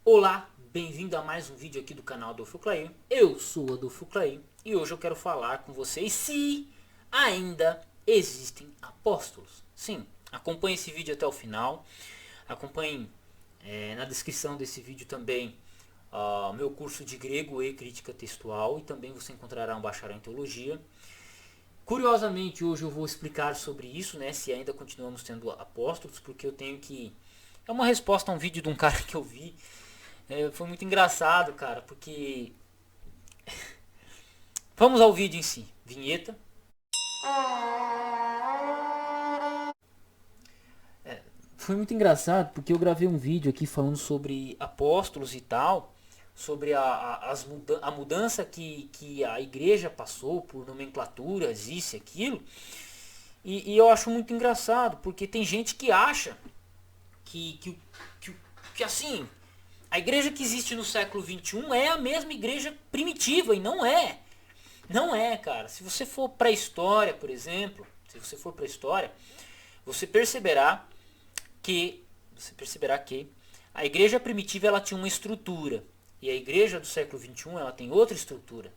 Olá, bem-vindo a mais um vídeo aqui do canal Adolfo Clay. Eu sou o Adolfo Clay e hoje eu quero falar com vocês se ainda existem apóstolos. Sim, acompanhe esse vídeo até o final. Acompanhe na descrição desse vídeo também meu curso de grego e crítica textual, e também você encontrará um bacharel em teologia. Curiosamente, hoje eu vou explicar sobre isso, né, se ainda continuamos tendo apóstolos, porque eu tenho que... É uma resposta a um vídeo de um cara que eu vi. Foi muito engraçado, cara, porque... Vamos ao vídeo em si. Vinheta. Foi muito engraçado porque eu gravei um vídeo aqui falando sobre apóstolos e tal, sobre a mudança que a igreja passou por nomenclaturas, isso e aquilo. E eu acho muito engraçado, porque tem gente que acha que, que, que, que assim, a igreja que existe no século XXI é a mesma igreja primitiva, e não é. Não é, cara. Se você for para a história, por exemplo, se você for para a história, você perceberá que a igreja primitiva ela tinha uma estrutura, e a igreja do século XXI ela tem outra estrutura.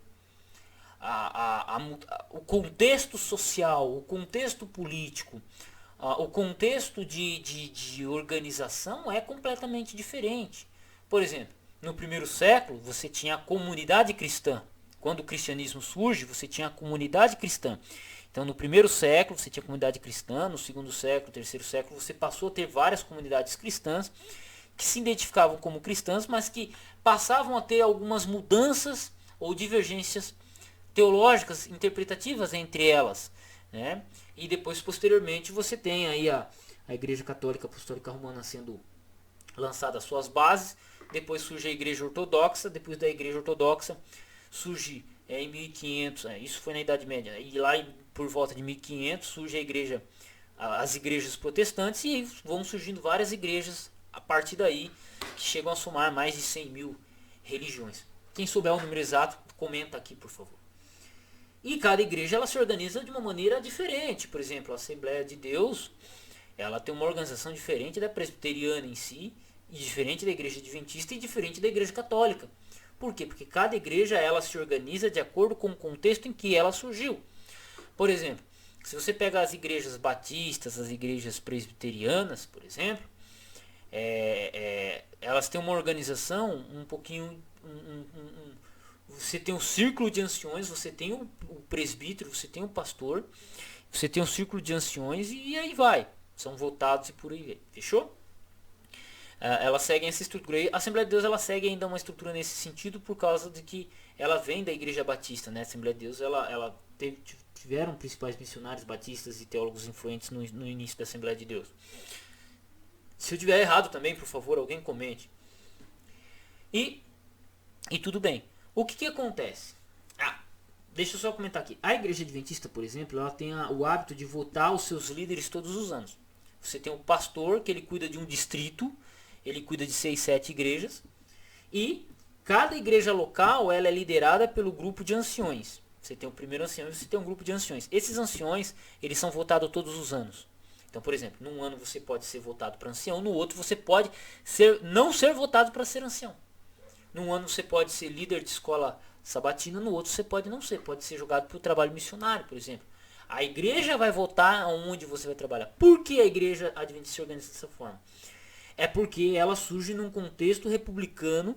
O contexto social, o contexto político, o contexto de organização é completamente diferente. Por exemplo, no primeiro século você tinha a comunidade cristã. Quando o cristianismo surge, você tinha a comunidade cristã. Então, no primeiro século você tinha a comunidade cristã, no segundo século, terceiro século, você passou a ter várias comunidades cristãs que se identificavam como cristãs, mas que passavam a ter algumas mudanças ou divergências teológicas, interpretativas entre elas, né? E depois, posteriormente, você tem aí a Igreja Católica Apostólica Romana sendo lançada as suas bases. Depois surge a Igreja Ortodoxa. Depois da Igreja Ortodoxa surge em 1500, isso foi na Idade Média, e lá por volta de 1500 surge a igreja, as igrejas protestantes, e vão surgindo várias igrejas a partir daí, que chegam a somar mais de 100 mil religiões. Quem souber o número exato, comenta aqui, por favor. E cada igreja ela se organiza de uma maneira diferente. Por exemplo, a Assembleia de Deus ela tem uma organização diferente da presbiteriana em si, e diferente da igreja adventista e diferente da igreja católica. Por quê? Porque cada igreja ela se organiza de acordo com o contexto em que ela surgiu. Por exemplo, se você pega as igrejas batistas, as igrejas presbiterianas, por exemplo, elas têm uma organização um pouquinho... você tem um círculo de anciões, você tem o presbítero, você tem o pastor, você tem um círculo de anciões e aí vai. São votados e por aí vai. Fechou? Elas seguem essa estrutura. E a Assembleia de Deus ela segue ainda uma estrutura nesse sentido por causa de que ela vem da Igreja Batista, né? A Assembleia de Deus ela tiveram principais missionários batistas e teólogos influentes no início da Assembleia de Deus. Se eu tiver errado também, por favor, alguém comente. E, e tudo bem. O que acontece? Deixa eu só comentar aqui. A Igreja Adventista, por exemplo, ela tem o hábito de votar os seus líderes todos os anos. Você tem o pastor que ele cuida de um distrito, ele cuida de 6, 7 igrejas, e cada igreja local ela é liderada pelo grupo de anciões. Você tem o primeiro ancião e você tem um grupo de anciões. Esses anciões eles são votados todos os anos. Então, por exemplo, num ano você pode ser votado para ancião, no outro você pode não ser votado para ser ancião. Num ano você pode ser líder de escola sabatina, no outro você pode não ser, pode ser jogado para o trabalho missionário, por exemplo. A igreja vai votar onde você vai trabalhar. Por que a igreja adventista se organiza dessa forma? É porque ela surge num contexto republicano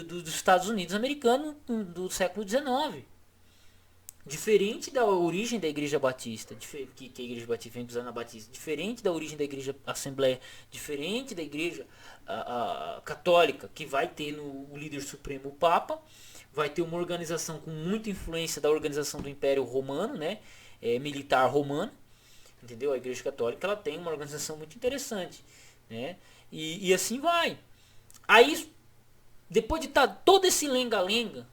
dos Estados Unidos americano do século XIX. Diferente da origem da Igreja Batista, que a Igreja Batista vem dos Anabatistas, diferente da origem da Igreja Assembleia, diferente da Igreja Católica, que vai ter no líder supremo o Papa, vai ter uma organização com muita influência da organização do Império Romano, né, militar romano, entendeu? A Igreja Católica ela tem uma organização muito interessante, né, e assim vai. Aí, depois de todo esse lenga-lenga,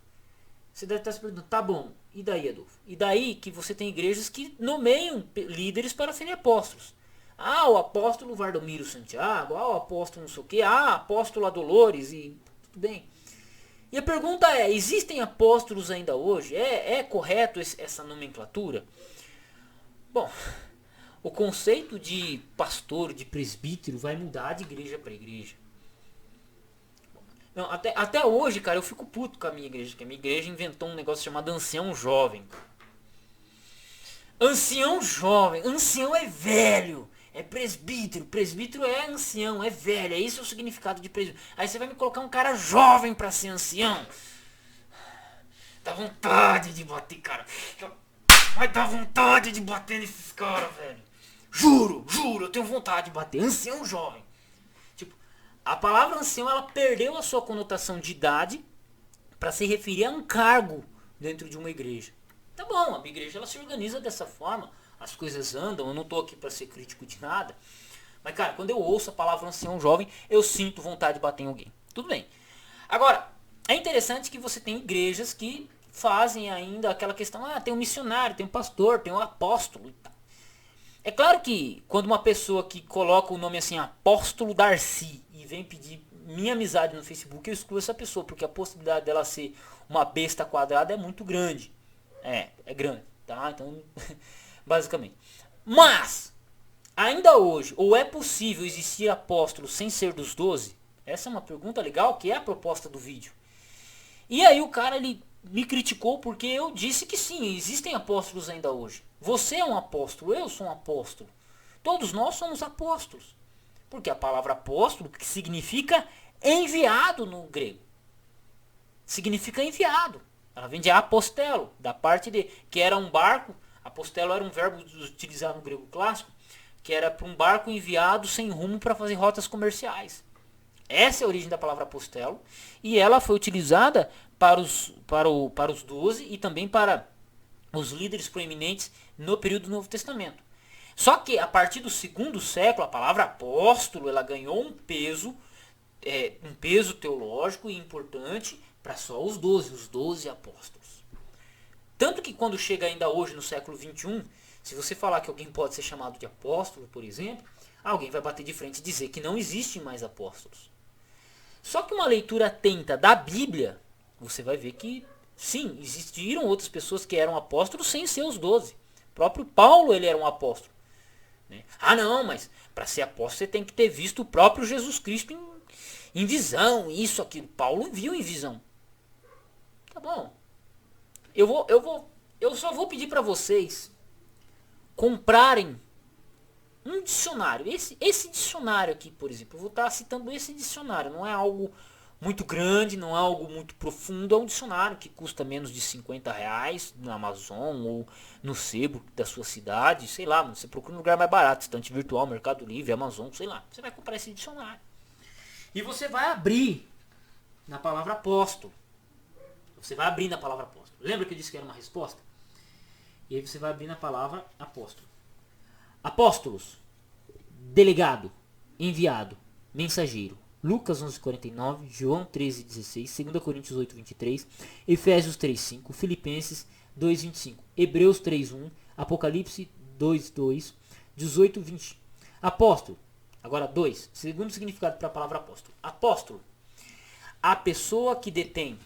você deve estar se perguntando, tá bom, e daí, Adolfo? E daí que você tem igrejas que nomeiam líderes para serem apóstolos. Ah, o apóstolo Vardomiro Santiago, o apóstolo não sei o que, apóstolo Dolores, e tudo bem. E a pergunta é, existem apóstolos ainda hoje? É correto essa nomenclatura? Bom, o conceito de pastor, de presbítero, vai mudar de igreja para igreja. Não, até hoje, cara, eu fico puto com a minha igreja. Que a minha igreja inventou um negócio chamado ancião jovem. Ancião jovem. Ancião é velho. É presbítero. Presbítero é ancião, é velho. É isso o significado de presbítero. Aí você vai me colocar um cara jovem pra ser ancião. Dá vontade de bater, cara. Vai dar vontade de bater nesses caras, velho. Juro, eu tenho vontade de bater. Ancião jovem. Tipo, a palavra ancião, ela perdeu a sua conotação de idade para se referir a um cargo dentro de uma igreja. Tá bom, a minha igreja ela se organiza dessa forma. As coisas andam, eu não tô aqui para ser crítico de nada. Mas, cara, quando eu ouço a palavra ancião jovem, eu sinto vontade de bater em alguém. Tudo bem. Agora, é interessante que você tem igrejas que fazem ainda aquela questão, tem um missionário, tem um pastor, tem um apóstolo e tal. É claro que quando uma pessoa que coloca o nome assim, Apóstolo Darcy, e vem pedir minha amizade no Facebook, eu excluo essa pessoa, porque a possibilidade dela ser uma besta quadrada é muito grande. É grande, tá? Então, basicamente. Mas, ainda hoje, ou é possível existir apóstolo sem ser dos 12? Essa é uma pergunta legal, que é a proposta do vídeo. E aí o cara, ele me criticou porque eu disse que sim, existem apóstolos ainda hoje. Você é um apóstolo, eu sou um apóstolo. Todos nós somos apóstolos. Porque a palavra apóstolo, que significa enviado no grego. Significa enviado. Ela vem de apostelo, da parte de, que era um barco. Apostelo era um verbo utilizado no grego clássico, que era para um barco enviado sem rumo para fazer rotas comerciais. Essa é a origem da palavra apostelo. E ela foi utilizada para os 12 e também para os líderes proeminentes no período do Novo Testamento. Só que a partir do segundo século, a palavra apóstolo ela ganhou um peso teológico e importante para só os 12 apóstolos. Tanto que quando chega ainda hoje no século 21, se você falar que alguém pode ser chamado de apóstolo, por exemplo, alguém vai bater de frente e dizer que não existem mais apóstolos. Só que uma leitura atenta da Bíblia, você vai ver que sim, existiram outras pessoas que eram apóstolos sem ser os 12. O próprio Paulo ele era um apóstolo. Né? Não, mas para ser apóstolo você tem que ter visto o próprio Jesus Cristo em visão, isso, aquilo. Paulo viu em visão. Tá bom. Eu só vou pedir para vocês comprarem um dicionário. Esse dicionário aqui, por exemplo, eu vou estar citando esse dicionário. Não é algo muito grande, não é algo muito profundo. É um dicionário que custa menos de R$ 50 na Amazon ou no sebo da sua cidade. Sei lá, você procura um lugar mais barato. Estante virtual, Mercado Livre, Amazon, sei lá. Você vai comprar esse dicionário. E você vai abrir na palavra apóstolo. Você vai abrir na palavra apóstolo. Lembra que eu disse que era uma resposta? E aí você vai abrir na palavra apóstolo. Apóstolos, delegado, enviado, mensageiro. Lucas 11:49, João 13:16, 2 Coríntios 8:23, Efésios 3:5, Filipenses 2:25, Hebreus 3:1, Apocalipse 2:2, 18:20. Apóstolo. Agora 2. Segundo significado para a palavra apóstolo. Apóstolo. A pessoa que detém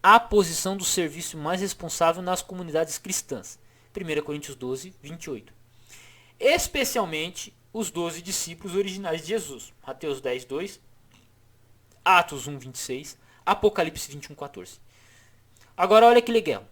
a posição do serviço mais responsável nas comunidades cristãs. 1 Coríntios 12:28. Especialmente os 12 discípulos originais de Jesus. Mateus 10:2, Atos 1:26, Apocalipse 21:14. Agora olha que legal.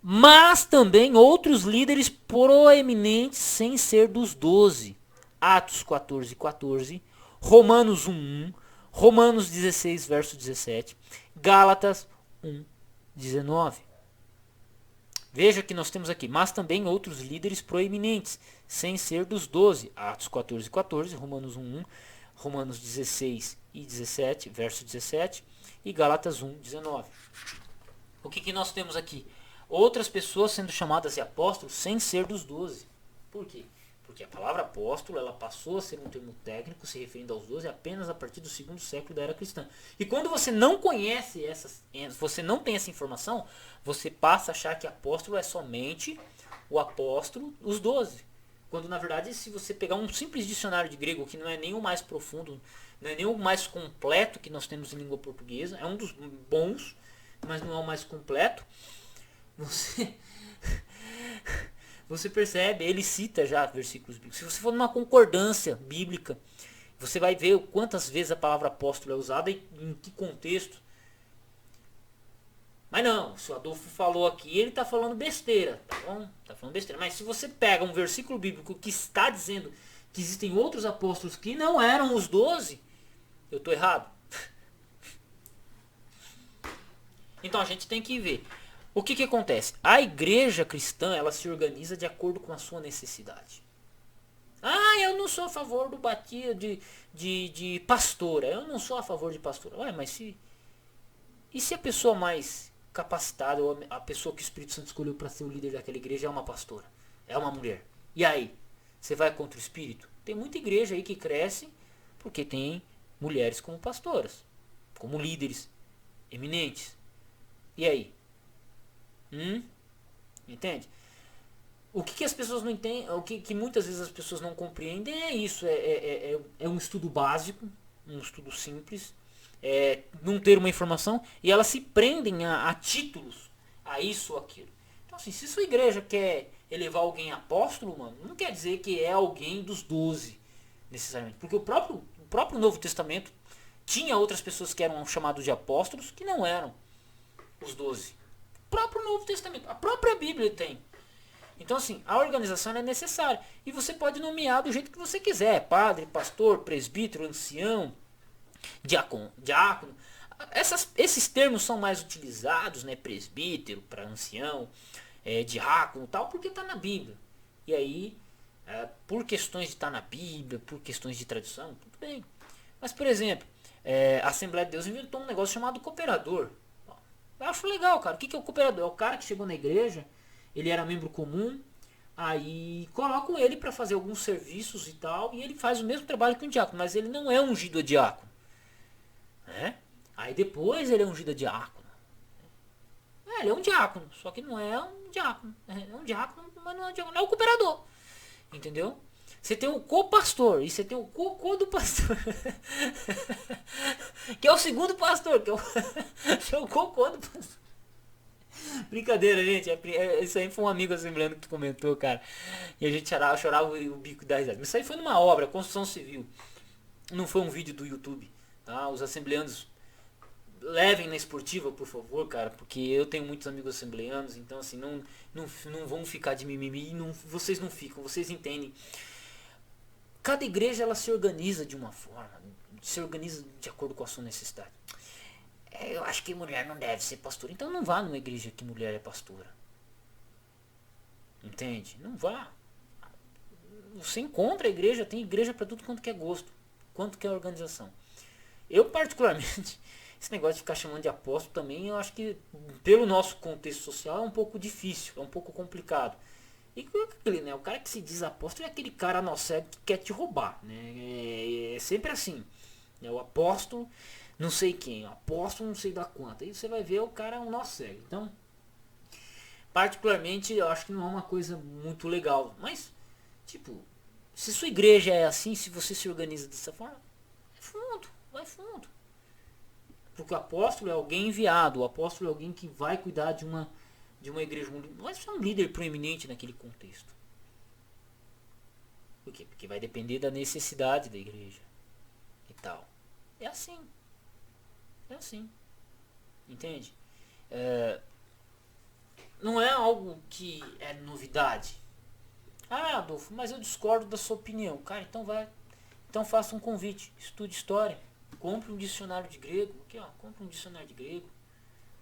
Mas também outros líderes proeminentes sem ser dos 12. Atos 14:14, Romanos 1:1, Romanos 16, verso 17, Gálatas 1:19. Veja que nós temos aqui, mas também outros líderes proeminentes, sem ser dos 12. Atos 14:14, Romanos 1:1, Romanos 16 e 17, verso 17, e Gálatas 1:19. O que nós temos aqui? Outras pessoas sendo chamadas de apóstolos sem ser dos 12. Por quê? Porque a palavra apóstolo ela passou a ser um termo técnico se referindo aos 12 apenas a partir do segundo século da era cristã. E quando você não conhece você não tem essa informação, você passa a achar que apóstolo é somente o apóstolo, os 12. Quando na verdade, se você pegar um simples dicionário de grego, que não é nem o mais profundo, não é nem o mais completo que nós temos em língua portuguesa, é um dos bons, mas não é o mais completo, você percebe, ele cita já versículos bíblicos. Se você for numa concordância bíblica, Você vai ver quantas vezes a palavra apóstolo é usada e em que contexto. Mas não, se o Adolfo falou aqui, ele está falando besteira, tá bom? Tá falando besteira. Mas se você pega um versículo bíblico que está dizendo que existem outros apóstolos que não eram os 12, eu estou errado. Então a gente tem que ver. O que acontece? A igreja cristã, ela se organiza de acordo com a sua necessidade. Ah, eu não sou a favor do batismo de pastora. Eu não sou a favor de pastora. Ué, mas se... E se a pessoa mais capacitada, ou a pessoa que o Espírito Santo escolheu para ser o líder daquela igreja é uma pastora? É uma mulher? E aí? Você vai contra o Espírito? Tem muita igreja aí que cresce porque tem mulheres como pastoras. Como líderes eminentes. E aí? Entende? O que as pessoas não entendem, o que muitas vezes as pessoas não compreendem é isso. É um estudo básico, um estudo simples, não ter uma informação, e elas se prendem a títulos, a isso ou aquilo. Então assim, se sua igreja quer elevar alguém a apóstolo, mano, não quer dizer que é alguém dos 12, necessariamente. Porque o próprio Novo Testamento tinha outras pessoas que eram chamados de apóstolos que não eram os 12. O próprio Novo Testamento, a própria Bíblia tem. Então assim, a organização é necessária. E você pode nomear do jeito que você quiser. Padre, pastor, presbítero, ancião, diácono. Esses termos são mais utilizados, né? Presbítero para ancião, diácono tal, porque está na Bíblia. E aí, por questões de estar na Bíblia, por questões de tradição, tudo bem. Mas por exemplo, a Assembleia de Deus inventou um negócio chamado cooperador. Eu acho legal, cara. O que é o cooperador? É o cara que chegou na igreja, ele era membro comum, aí colocam ele para fazer alguns serviços e tal, e ele faz o mesmo trabalho que um diácono, mas ele não é ungido a diácono. Né? Aí depois ele é ungido a diácono. Ele é um diácono, só que não é um diácono. É um diácono, mas não é um diácono, é o cooperador. Entendeu? Você tem o co-pastor e você tem o cocô do pastor. Que é o segundo pastor, que é o cocô do pastor. Brincadeira, gente. Isso aí foi um amigo assembleano que comentou, cara. E a gente chorava o bico da risada. Isso aí foi numa obra, construção civil. Não foi um vídeo do YouTube. Tá? Os assembleanos levem na esportiva, por favor, cara. Porque eu tenho muitos amigos assembleanos. Então, assim, não vão ficar de mimimi. Vocês não ficam, vocês entendem. Cada igreja ela se organiza de uma forma. Se organiza de acordo com a sua necessidade. Eu acho que mulher não deve ser pastora. Então não vá numa igreja que mulher é pastora. Entende? Não vá. Você encontra a igreja, tem igreja para tudo quanto que é gosto. Quanto que é organização. Eu particularmente, esse negócio de ficar chamando de apóstolo também, eu acho que pelo nosso contexto social é um pouco difícil, é um pouco complicado. E aquele, né, o cara que se diz apóstolo é aquele cara nó cego que quer te roubar. Né? É sempre assim. É o apóstolo... não sei quem, apóstolo não sei da quanta. Aí você vai ver o cara é um nó cego. Então, particularmente, eu acho que não é uma coisa muito legal. Mas, tipo, se sua igreja é assim, se você se organiza dessa forma, vai fundo. Porque o apóstolo é alguém enviado, o apóstolo é alguém que vai cuidar de uma igreja. Vai ser um líder proeminente naquele contexto. Por quê? Porque vai depender da necessidade da igreja e tal. É assim. É assim. Entende? Não é algo que é novidade. Ah, Adolfo, mas eu discordo da sua opinião. Cara, então faça um convite. Estude história. Compre um dicionário de grego. Aqui, ó, compre um dicionário de grego.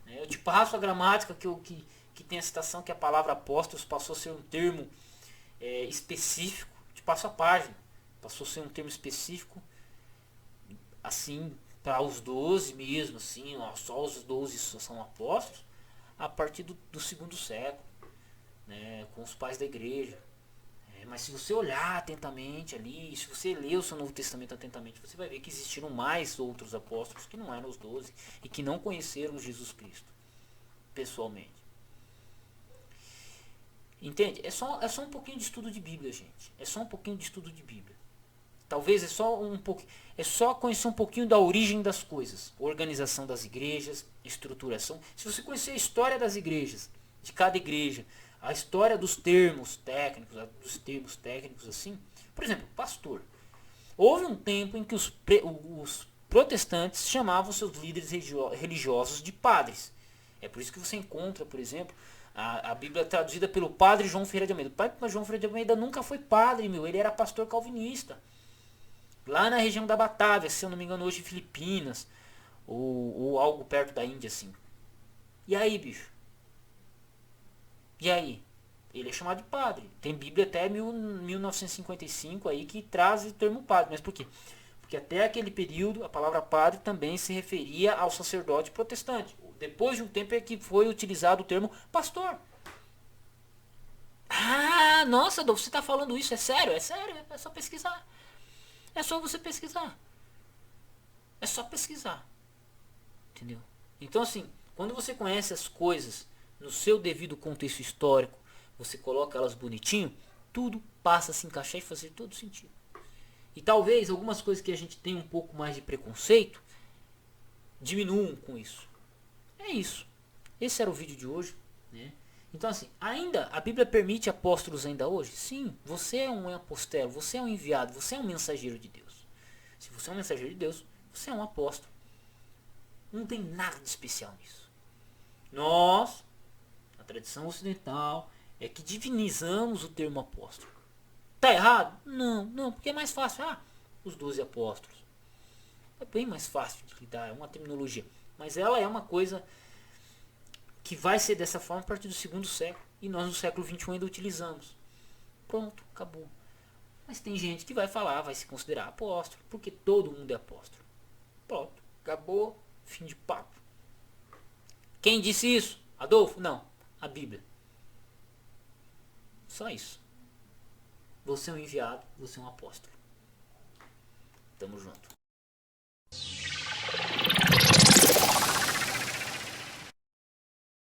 Eu te passo a gramática que tem a citação que a palavra apóstolos passou a ser um termo específico. Te passo a página. Passou a ser um termo específico. Assim... para os 12 mesmo, assim, ó, só os 12 são apóstolos, a partir do segundo século, né, com os pais da igreja. Mas se você olhar atentamente ali, se você ler o seu Novo Testamento atentamente, você vai ver que existiram mais outros apóstolos que não eram os 12 e que não conheceram Jesus Cristo pessoalmente. Entende? É só um pouquinho de estudo de Bíblia, gente. É só um pouquinho de estudo de Bíblia. Talvez é só conhecer um pouquinho da origem das coisas, organização das igrejas, estruturação. Se você conhecer a história das igrejas, de cada igreja, a história dos termos técnicos assim, por exemplo, pastor. Houve um tempo em que os protestantes chamavam seus líderes religiosos de padres. É por isso que você encontra, por exemplo, a Bíblia traduzida pelo padre João Ferreira de Almeida. O padre João Ferreira de Almeida nunca foi padre, meu. Ele era pastor calvinista. Lá na região da Batávia, se eu não me engano, hoje Filipinas. Ou algo perto da Índia, assim. E aí, bicho? E aí? Ele é chamado de padre. Tem Bíblia até 1955 aí que traz o termo padre. Mas por quê? Porque até aquele período a palavra padre também se referia ao sacerdote protestante. Depois de um tempo é que foi utilizado o termo pastor. Ah, nossa, Adolfo, você está falando isso? É sério? É sério? É só pesquisar. É só você pesquisar. É só pesquisar. Entendeu? Então assim, quando você conhece as coisas no seu devido contexto histórico, você coloca elas bonitinho, tudo passa a se encaixar e fazer todo sentido. E talvez algumas coisas que a gente tem um pouco mais de preconceito diminuam com isso. É isso. Esse era o vídeo de hoje, né? Então assim, ainda a Bíblia permite apóstolos ainda hoje? Sim, você é um apostelo, você é um enviado, você é um mensageiro de Deus. Se você é um mensageiro de Deus, você é um apóstolo. Não tem nada de especial nisso. Nós, a tradição ocidental, é que divinizamos o termo apóstolo. Tá errado? Não, não, porque é mais fácil. Ah, os 12 apóstolos. É bem mais fácil de lidar, é uma terminologia. Mas ela é uma coisa que vai ser dessa forma a partir do segundo século. E nós no século XXI ainda utilizamos. Pronto, acabou. Mas tem gente que vai falar, vai se considerar apóstolo, porque todo mundo é apóstolo. Pronto, acabou, fim de papo. Quem disse isso? Adolfo? Não, a Bíblia. Só isso. Você é um enviado, você é um apóstolo. Tamo junto.